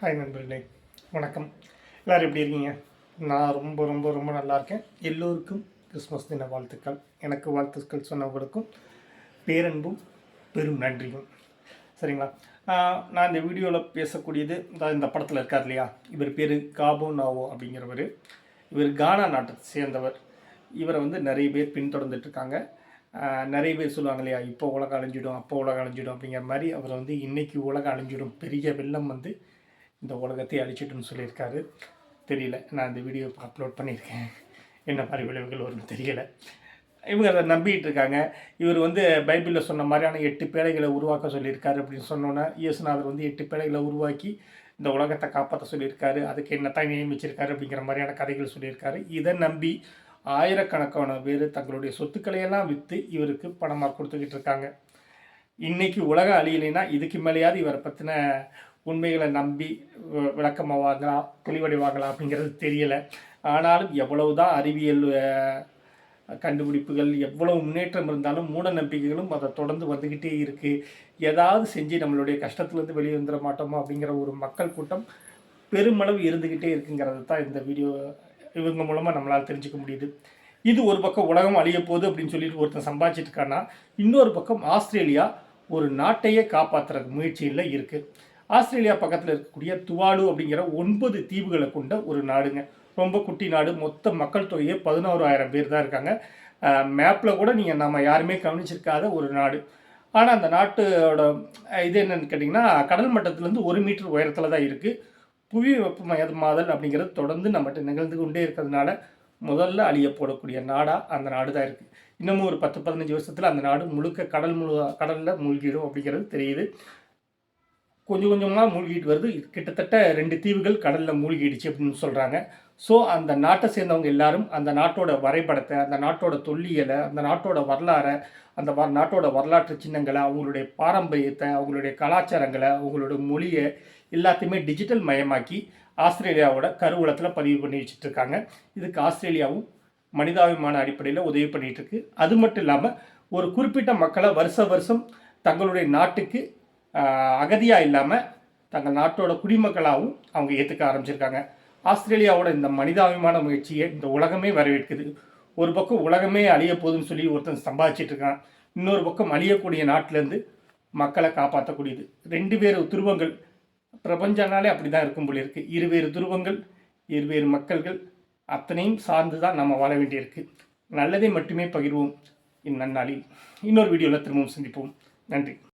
Hi நண்பர்களே, வணக்கம். எல்லோரும் எப்படி இருக்கீங்க? நான் ரொம்ப ரொம்ப ரொம்ப நல்லா இருக்கேன். எல்லோருக்கும் கிறிஸ்மஸ் தின வாழ்த்துக்கள். எனக்கு வாழ்த்துக்கள் சொன்னவங்களுக்கும் பேரன்பும் பெரும் நன்றியும். சரிங்களா? நான் இந்த வீடியோவில் பேசக்கூடியது இந்த படத்தில் இருக்கார் இல்லையா, இவர் பேர் காபோ நாவோ அப்படிங்கிறவர். இவர் கானா நாட்டை சேர்ந்தவர். இவரை நிறைய பேர் பின்தொடர்ந்துட்டுருக்காங்க. நிறைய பேர் சொல்லுவாங்க இல்லையா, இப்போ உலகம் அழிஞ்சிடும், அப்போ உலகம் அழிஞ்சிடும் அப்படிங்கிற மாதிரி அவர் இன்றைக்கி உலகம் அழிஞ்சிடும், பெரிய வெள்ளம் இந்த உலகத்தை அழிச்சிட்டுன்னு சொல்லியிருக்காரு. தெரியல, நான் இந்த வீடியோ அப்லோட் பண்ணியிருக்கேன், என்ன மாதிரி விளைவுகள் வரும்னு தெரியலை. இவங்க அதை நம்பிக்கிட்டு இருக்காங்க. இவர் பைபிளில் சொன்ன மாதிரியான 8 பேழைகளை உருவாக்க சொல்லியிருக்காரு அப்படின்னு சொன்னோன்னே, இயேசுநாதர் 8 பேழைகளை உருவாக்கி இந்த உலகத்தை காப்பாற்ற சொல்லியிருக்காரு, அதுக்கு என்னத்தான் நியமிச்சிருக்காரு அப்படிங்கிற மாதிரியான கதைகள் சொல்லியிருக்காரு. இதை நம்பி ஆயிரக்கணக்கான பேர் தங்களுடைய சொத்துக்களையெல்லாம் விற்று இவருக்கு பணமாக கொடுத்துக்கிட்டு இருக்காங்க. இன்றைக்கி உலகம் அழியலைன்னா இதுக்கு மேலேயாவது இவரை பற்றின உண்மைகளை நம்பி விளக்கமாவாங்களா, தெளிவடைவாங்களா அப்படிங்கிறது தெரியலை. ஆனாலும் எவ்வளவு தான் அறிவியல் கண்டுபிடிப்புகள், எவ்வளவு முன்னேற்றம் இருந்தாலும் மூட நம்பிக்கைகளும் அதை தொடர்ந்து வந்துக்கிட்டே இருக்குது. ஏதாவது செஞ்சு நம்மளுடைய கஷ்டத்துலேருந்து வெளியே வந்துட மாட்டோமோ அப்படிங்கிற ஒரு மக்கள் கூட்டம் பெருமளவு இருந்துக்கிட்டே இருக்குங்கிறது தான் இந்த வீடியோ இவங்க மூலமாக நம்மளால் தெரிஞ்சுக்க முடியுது. இது ஒரு பக்கம் உலகம் அழிய போகுது அப்படின்னு சொல்லிட்டு ஒருத்தன் சம்பாதிச்சிட்டு இருக்கான்னா, இன்னொரு பக்கம் ஆஸ்திரேலியா ஒரு நாட்டையே காப்பாற்றுற முயற்சியில் இருக்குது. ஆஸ்திரேலியா பக்கத்தில் இருக்கக்கூடிய துவாலு அப்படிங்கிற 9 தீவுகளை கொண்ட ஒரு நாடுங்க. ரொம்ப குட்டி நாடு. மொத்த மக்கள் தொகையே 11,000 பேர் தான் இருக்காங்க. மேப்பில் கூட நம்ம யாருமே கவனிச்சிருக்காத ஒரு நாடு. ஆனால் அந்த நாட்டோட இது என்னென்னு கேட்டிங்கன்னா, கடல் மட்டத்திலேருந்து 1 மீட்டர் உயரத்தில் தான் இருக்குது. புவி வெப்பமயமாதல் அப்படிங்கிறது தொடர்ந்து நம்மகிட்ட நிகழ்ந்து கொண்டே இருக்கிறதுனால முதல்ல அழிய போடக்கூடிய நாடாக அந்த நாடு தான் இருக்குது. இன்னமும் ஒரு 10-15 வருஷத்தில் அந்த நாடு முழுக்க கடலில் மூழ்கிடும் அப்படிங்கிறது தெரியுது. கொஞ்சம் கொஞ்சமாக மூழ்கிட்டு வருது. கிட்டத்தட்ட 2 தீவுகள் கடலில் மூழ்கிடுச்சு அப்படின்னு சொல்கிறாங்க. ஸோ அந்த நாட்டை சேர்ந்தவங்க எல்லாரும் அந்த நாட்டோட வரைபடத்தை, அந்த நாட்டோட தொல்லியலை, அந்த நாட்டோட வரலாறை, அந்த நாட்டோட வரலாற்று சின்னங்களை, அவங்களுடைய பாரம்பரியத்தை, அவங்களுடைய கலாச்சாரங்களை, அவங்களோட மொழியை எல்லாத்தையுமே டிஜிட்டல் மயமாக்கி ஆஸ்திரேலியாவோட கருவூலத்தில் பதிவு பண்ணி வச்சுட்ருக்காங்க. இதுக்கு ஆஸ்திரேலியாவும் மனிதாபிமான அடிப்படையில் உதவி பண்ணிகிட்ருக்கு. அது மட்டும் இல்லாமல் ஒரு குறிப்பிட்ட மக்களை வருஷம் தங்களுடைய நாட்டுக்கு அகதியாக இல்லாமல் தங்கள் நாட்டோட குடிமக்களாகவும் அவங்க ஏற்றுக்க ஆரம்பிச்சிருக்காங்க. ஆஸ்திரேலியாவோட இந்த மனிதாபிமான முயற்சியை இந்த உலகமே வரவேற்குது. ஒரு பக்கம் உலகமே அழிய போகுதுன்னு சொல்லி ஒருத்தன் சம்பாதிச்சிட்டு இருக்கான். இன்னொரு பக்கம் அழியக்கூடிய நாட்டிலேருந்து மக்களை காப்பாற்றக்கூடியது. 2 வேறு துருவங்கள். பிரபஞ்சனாலே அப்படி தான் இருக்கும் போல இருக்குது. இருவேறு துருவங்கள், இருவேறு மக்கள்கள், அத்தனையும் சார்ந்து தான் நம்ம வாழ வேண்டியிருக்கு. நல்லதை மட்டுமே பகிர்வோம் இந்நன்னாளில். இன்னொரு வீடியோவில் திரும்பவும் சந்திப்போம். நன்றி.